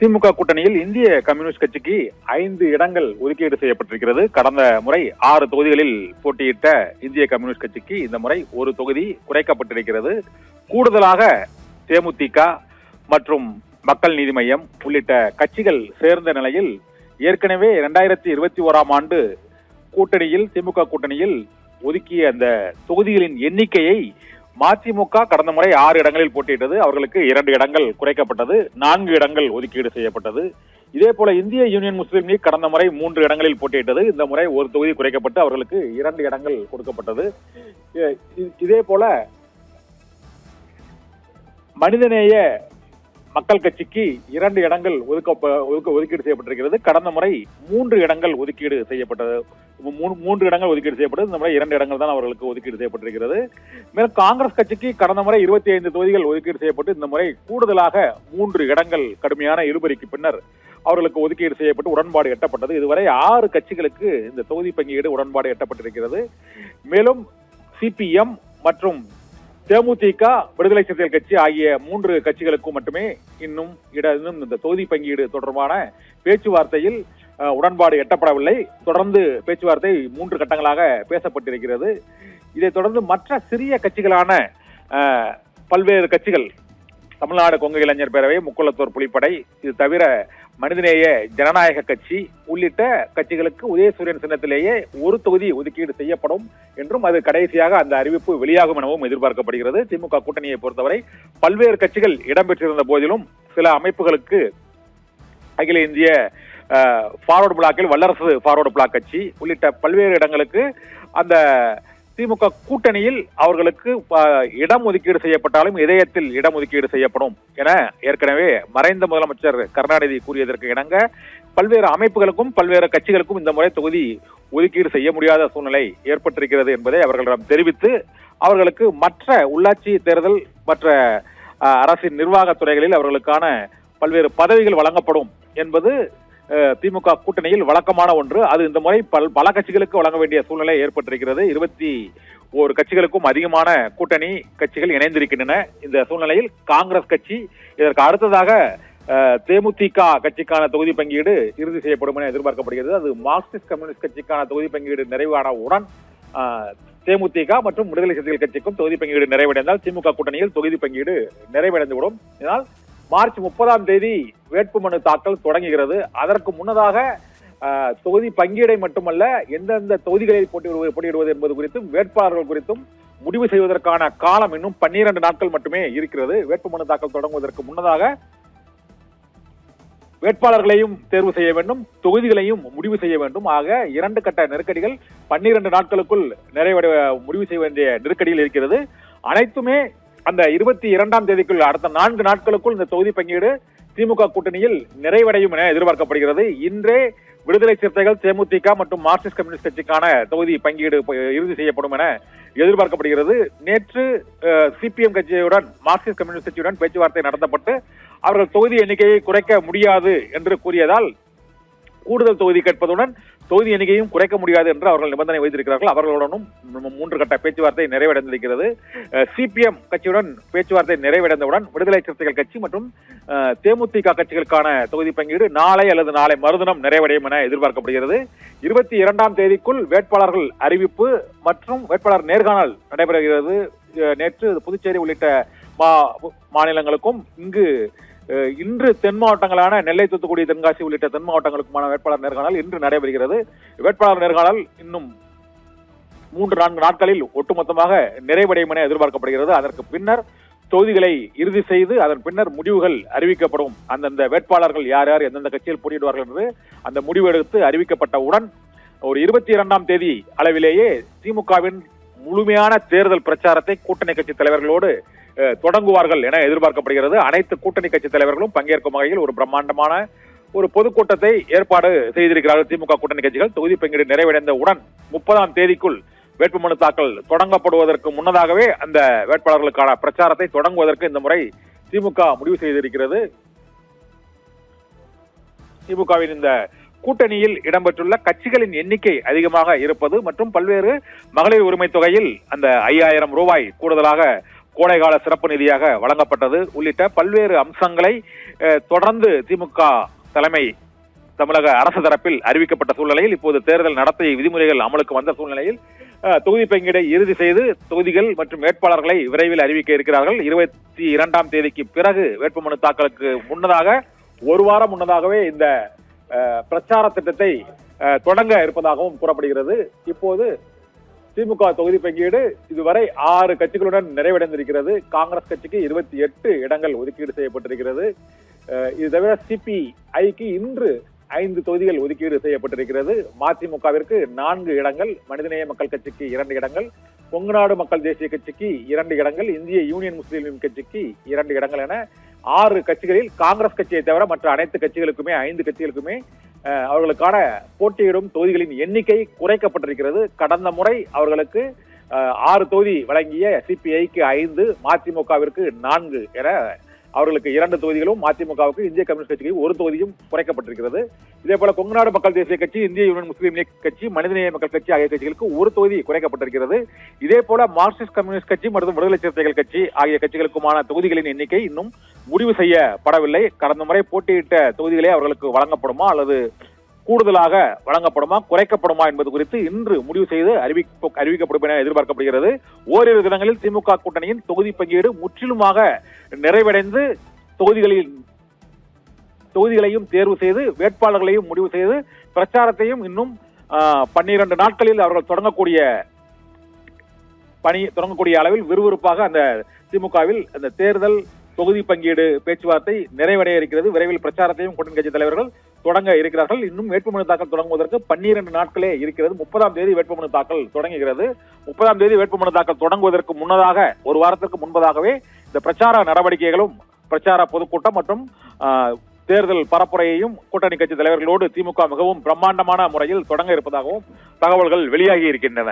திமுக கூட்டணியில் இந்திய கம்யூனிஸ்ட் கட்சிக்கு 5 இடங்கள் ஒதுக்கீடு செய்யப்பட்டிருக்கிறது. கடந்த முறை 6 தொகுதிகளில் போட்டியிட்ட இந்திய கம்யூனிஸ்ட் கட்சிக்கு இந்த முறை ஒரு தொகுதி குறைக்கப்பட்டிருக்கிறது. கூடுதலாக தேமுதிக மற்றும் மக்கள் நீதி மய்யம் உள்ளிட்ட கட்சிகள் சேர்ந்த நிலையில் ஏற்கனவே 2021ஆம் ஆண்டு கூட்டணியில் திமுக கூட்டணியில் ஒதுக்கிய அந்த தொகுதிகளின் எண்ணிக்கையை மதிமுக கடந்த முறை 6 இடங்களில் போட்டியிட்டது. அவர்களுக்கு 2 இடங்கள் குறைக்கப்பட்டது, 4 இடங்கள் ஒதுக்கீடு செய்யப்பட்டது. இதே போல இந்திய யூனியன் முஸ்லீம் லீக் கடந்த முறை 3 இடங்களில் போட்டியிட்டது. இந்த முறை ஒரு தொகுதி குறைக்கப்பட்டு அவர்களுக்கு 2 இடங்கள் கொடுக்கப்பட்டது. இதே போல மனிதநேய மக்கள் கட்சிக்கு 2 இடங்கள் ஒதுக்கீடு செய்யப்பட்டிருக்கிறது. கடந்த முறை 3 இடங்கள் ஒதுக்கீடு செய்யப்பட்டது. 3 இடங்கள் ஒதுக்கீடு செய்யப்பட்டது. இந்த முறை 2 இடங்கள் தான் அவர்களுக்கு ஒதுக்கீடு செய்யப்பட்டிருக்கிறது. மேலும் காங்கிரஸ் கட்சிக்கு கடந்த முறை 25 தொகுதிகள் ஒதுக்கீடு செய்யப்பட்டு இந்த முறை கூடுதலாக 3 இடங்கள் கடுமையான இழுபறிக்கு பின்னர் அவர்களுக்கு ஒதுக்கீடு செய்யப்பட்டு உடன்பாடு எட்டப்பட்டது. இதுவரை 6 கட்சிகளுக்கு இந்த தொகுதி பங்கீடு உடன்பாடு எட்டப்பட்டிருக்கிறது. மேலும் சிபிஎம் மற்றும் தேமுதிக, விடுதலை சிறுத்தைகள் கட்சி ஆகிய 3 கட்சிகளுக்கும் மட்டுமே இன்னும் இந்த தொகுதி பங்கீடு தொடர்பான பேச்சுவார்த்தையில் உடன்பாடு எட்டப்படவில்லை. தொடர்ந்து பேச்சுவார்த்தை 3 கட்டங்களாக பேசப்பட்டிருக்கிறது. இதைத் தொடர்ந்து மற்ற சிறிய கட்சிகளான பல்வேறு கட்சிகள், தமிழ்நாடு கொங்கு இளைஞர் பேரவை, முக்குளத்தூர் புலிப்படை, இது தவிர மனிதநேய ஜனநாயக கட்சி உள்ளிட்ட கட்சிகளுக்கு உதயசூரியன் சின்னத்திலேயே ஒரு தொகுதி ஒதுக்கீடு செய்யப்படும் என்றும் அது கடைசியாக அந்த அறிவிப்பு வெளியாகும் எனவும் எதிர்பார்க்கப்படுகிறது. திமுக கூட்டணியை பொறுத்தவரை பல்வேறு கட்சிகள் இடம்பெற்றிருந்த போதிலும் சில அமைப்புகளுக்கு அகில இந்திய ஃபார்வர்டு பிளாக்கில் வல்லரசு ஃபார்வர்டு பிளாக் கட்சி உள்ளிட்ட பல்வேறு இடங்களுக்கு அந்த திமுக கூட்டணியில் அவர்களுக்கு இடம் ஒதுக்கீடு செய்யப்பட்டாலும் இதயத்தில் இடம் ஒதுக்கீடு செய்யப்படும் என ஏற்கனவே மறைந்த முதலமைச்சர் கருணாநிதி கூறியதற்கு இணங்க பல்வேறு அமைப்புகளுக்கும் பல்வேறு கட்சிகளுக்கும் இந்த முறை தொகுதி ஒதுக்கீடு செய்ய முடியாத சூழ்நிலை ஏற்பட்டிருக்கிறது என்பதை அவர்களிடம் தெரிவித்து அவர்களுக்கு மற்ற உள்ளாட்சி தேர்தல் மற்ற அரசின் நிர்வாகத் துறைகளில் அவர்களுக்கான பல்வேறு பதவிகள் வழங்கப்படும் என்பது திமுக கூட்டணியில் வழக்கமான ஒன்று. அது இந்த முறை பல கட்சிகளுக்கு வழங்க வேண்டிய சூழ்நிலை ஏற்பட்டிருக்கிறது. 21 கட்சிகளுக்கும் அதிகமான கூட்டணி கட்சிகள் இணைந்திருக்கின்றன. இந்த சூழ்நிலையில் காங்கிரஸ் கட்சி இதற்கு அடுத்ததாக தேமுதிக கட்சிக்கான தொகுதி பங்கீடு இறுதி செய்யப்படும் என எதிர்பார்க்கப்படுகிறது. அது மார்க்சிஸ்ட் கம்யூனிஸ்ட் கட்சிக்கான தொகுதி பங்கீடு நிறைவானவுடன் தேமுதிக மற்றும் விடுதலை சிறுத்தைகள் கட்சிக்கும் தொகுதி பங்கீடு நிறைவடைந்தால் திமுக கூட்டணியில் தொகுதி பங்கீடு நிறைவடைந்துவிடும். இதனால் மார்ச் 30ஆம் தேதி வேட்புமனு தாக்கல் தொடங்குகிறது. அதற்கு முன்னதாக தொகுதி பங்கீடை மட்டுமல்ல, எந்தெந்த தொகுதிகளில் போட்டியிடுவது என்பது குறித்தும் வேட்பாளர்கள் குறித்தும் முடிவு செய்வதற்கான காலம் இன்னும் 12 நாட்கள் மட்டுமே இருக்கிறது. வேட்புமனு தாக்கல் தொடங்குவதற்கு முன்னதாக வேட்பாளர்களையும் தேர்வு செய்ய வேண்டும், தொகுதிகளையும் முடிவு செய்ய வேண்டும். ஆக 2 கட்ட நெருக்கடிகள் 12 நாட்களுக்குள் முடிவு செய்ய வேண்டிய நெருக்கடியில் இருக்கிறது. அனைத்துமே அந்த 22ஆம் தேதிக்குள் அடுத்த 4 நாட்களுக்குள் இந்த தொகுதி பங்கீடு திமுக கூட்டணியில் நிறைவடையும் என எதிர்பார்க்கப்படுகிறது. இன்றே விடுதலை சிறுத்தைகள், தேமுதிக மற்றும் மார்க்சிஸ்ட் கம்யூனிஸ்ட் கட்சிக்கான தொகுதி பங்கீடு இறுதி செய்யப்படும் என எதிர்பார்க்கப்படுகிறது. நேற்று சிபிஎம் கட்சியுடன் மார்க்சிஸ்ட் கம்யூனிஸ்ட் கட்சியுடன் பேச்சுவார்த்தை நடத்தப்பட்டு அவர்கள் தொகுதி எண்ணிக்கையை குறைக்க முடியாது என்று கூறியதால் கூடுதல் தொகுதி கேட்பதுடன் தொகுதி எண்ணிக்கையும் குறைக்க முடியாது என்று அவர்கள் நிபந்தனை வைத்திருக்கிறார்கள். அவர்களுடனும் 3 கட்ட பேச்சுவார்த்தை நிறைவடைந்திருக்கிறது. சிபிஎம் கட்சியுடன் பேச்சுவார்த்தை நிறைவடைந்தவுடன் விடுதலை சிறுத்தைகள் கட்சி மற்றும் தேமுதிக கட்சிகளுக்கான தொகுதி பங்கீடு நாளை அல்லது நாளை மறுதினம் நிறைவடையும் என எதிர்பார்க்கப்படுகிறது. 22ஆம் தேதிக்குள் வேட்பாளர்கள் அறிவிப்பு மற்றும் வேட்பாளர் நேர்காணல் நடைபெறுகிறது. நேற்று புதுச்சேரி உள்ளிட்ட மாநிலங்களுக்கும் இன்று தென் மாவட்டங்களான நெல்லை, தூத்துக்குடி, தென்காசி உள்ளிட்ட தென் மாவட்டங்களுக்குமான வேட்பாளர் நேர்காணல் இன்று நடைபெறுகிறது. வேட்பாளர் நேர்காணல் இன்னும் 3-4 நாட்களில் ஒட்டுமொத்தமாக நிறைவடையும் என எதிர்பார்க்கப்படுகிறது. அதற்கு பின்னர் தொகுதிகளை இறுதி செய்து அதன் பின்னர் முடிவுகள் அறிவிக்கப்படும். அந்தந்த வேட்பாளர்கள் யார் யார் எந்தெந்த கட்சியில் போட்டியிடுவார்கள் என்று அந்த முடிவு எடுத்து அறிவிக்கப்பட்டவுடன் ஒரு 22ஆம் தேதி அளவிலேயே திமுகவின் முழுமையான தேர்தல் பிரச்சாரத்தை கூட்டணி கட்சி தலைவர்களோடு தொடங்குவார்கள் என எதிர்பார்க்கப்படுகிறது. அனைத்து கூட்டணி கட்சி தலைவர்களும் பங்கேற்கும் வகையில் ஒரு பிரம்மாண்டமான ஒரு பொதுக்கூட்டத்தை ஏற்பாடு செய்திருக்கிறார்கள் திமுக கூட்டணி கட்சிகள். தொகுதி பங்கீடு நிறைவடைந்தவுடன் 30ஆம் தேதிக்குள் வேட்புமனு தாக்கல் தொடங்கப்படுவதற்கு முன்னதாகவே அந்த வேட்பாளர்களுக்கான பிரச்சாரத்தை தொடங்குவதற்கு இந்த முறை திமுக முடிவு செய்திருக்கிறது. திமுகவின் இந்த கூட்டணியில் இடம்பெற்றுள்ள கட்சிகளின் எண்ணிக்கை அதிகமாக இருப்பது மற்றும் பல்வேறு மகளிர் உரிமை தொகையில் அந்த 5000 ரூபாய் கூடுதலாக கோடைகால சிறப்பு நிதியாக வழங்கப்பட்டது உள்ளிட்ட பல்வேறு அம்சங்களை தொடர்ந்து திமுக தலைமை தமிழக அரசு தரப்பில் அறிவிக்கப்பட்ட சூழ்நிலையில் இப்போது தேர்தல் நடத்தை விதிமுறைகள் அமலுக்கு வந்த சூழ்நிலையில் தொகுதி பங்கீடை இறுதி செய்து தொகுதிகள் மற்றும் வேட்பாளர்களை விரைவில் அறிவிக்க இருக்கிறார்கள். 22ஆம் தேதிக்கு பிறகு வேட்புமனு தாக்கலுக்கு முன்னதாக ஒரு வாரம் முன்னதாகவே இந்த பிரச்சார திட்டத்தை தொடங்க இருப்பதாகவும் கூறப்படுகிறது. இப்போது திமுக தொகுதி பங்கீடு இதுவரை 6 கட்சிகளுடன் நிறைவடைந்திருக்கிறது. காங்கிரஸ் கட்சிக்கு 28 இடங்கள் ஒதுக்கீடு செய்யப்பட்டிருக்கிறது. இது தவிர சிபிஐக்கு இன்று 5 தொகுதிகள் ஒதுக்கீடு செய்யப்பட்டிருக்கிறது. மதிமுகவிற்கு 4 இடங்கள், மனிதநேய மக்கள் கட்சிக்கு 2 இடங்கள், கொங்குநாடு மக்கள் தேசிய கட்சிக்கு 2 இடங்கள், இந்திய யூனியன் முஸ்லீம் கட்சிக்கு 2 இடங்கள் என 6 கட்சிகளில் காங்கிரஸ் கட்சியை தவிர மற்ற அனைத்து கட்சிகளுக்குமே 5 கட்சிகளுக்குமே அவர்களுக்கான போட்டியிடும் தொகுதிகளின் எண்ணிக்கை குறைக்கப்பட்டிருக்கிறது. கடந்த முறை அவர்களுக்கு 6 தொகுதி வழங்கிய சிபிஐக்கு 5, மதிமுகவிற்கு 4 என அவர்களுக்கு 2 தொகுதிகளும், மதிமுகவுக்கு இந்திய கம்யூனிஸ்ட் கட்சிக்கு 1 தொகுதியும் குறைக்கப்பட்டிருக்கிறது. இதே போல கொங்குநாடு மக்கள் தேசிய கட்சி, இந்திய யூனியன் முஸ்லீம் லீக் கட்சி, மனிதநேய மக்கள் கட்சி ஆகிய கட்சிகளுக்கு 1 தொகுதி குறைக்கப்பட்டிருக்கிறது. இதே போல மார்க்சிஸ்ட் கம்யூனிஸ்ட் கட்சி மற்றும் விடுதலை சிறுத்தைகள் கட்சி ஆகிய கட்சிகளுக்குமான தொகுதிகளின் எண்ணிக்கை இன்னும் முடிவு செய்யப்படவில்லை. கடந்த முறை போட்டியிட்ட தொகுதிகளே அவர்களுக்கு வழங்கப்படுமா அல்லது கூடுதலாக வழங்கப்படுமா, குறைக்கப்படுமா என்பது குறித்து இன்று முடிவு செய்து அறிவிக்கப்படும் என எதிர்பார்க்கப்படுகிறது. ஓரிரு தினங்களில் திமுக கூட்டணியின் தொகுதி பங்கீடு முற்றிலுமாக நிறைவடைந்து தொகுதிகளையும் தேர்வு செய்து வேட்பாளர்களையும் முடிவு செய்து பிரச்சாரத்தையும் இன்னும் 12 நாட்களில் அவர்கள் தொடங்கக்கூடிய அளவில் விறுவிறுப்பாக அந்த திமுகவில் அந்த தேர்தல் தொகுதி பங்கீடு பேச்சுவார்த்தை நிறைவடைய இருக்கிறது. விரைவில் பிரச்சாரத்தையும் கூட்டணி கட்சி தலைவர்கள் தொடங்க இருக்கிறார்கள். இன்னும் வேட்புமனு தாக்கல் தொடங்குவதற்கு 12 நாட்களே இருக்கிறது. 30ஆம் தேதி வேட்புமனு தாக்கல் தொடங்குகிறது. 30ஆம் தேதி வேட்புமனு தாக்கல் தொடங்குவதற்கு முன்னதாக ஒரு வாரத்திற்கு முன்பதாகவே இந்த பிரச்சார நடவடிக்கைகளும் பிரச்சார பொதுக்கூட்டம் மற்றும் தேர்தல் பரப்புரையையும் கூட்டணி கட்சி தலைவர்களோடு திமுக மிகவும் பிரம்மாண்டமான முறையில் தொடங்க இருப்பதாகவும் தகவல்கள் வெளியாகி இருக்கின்றன.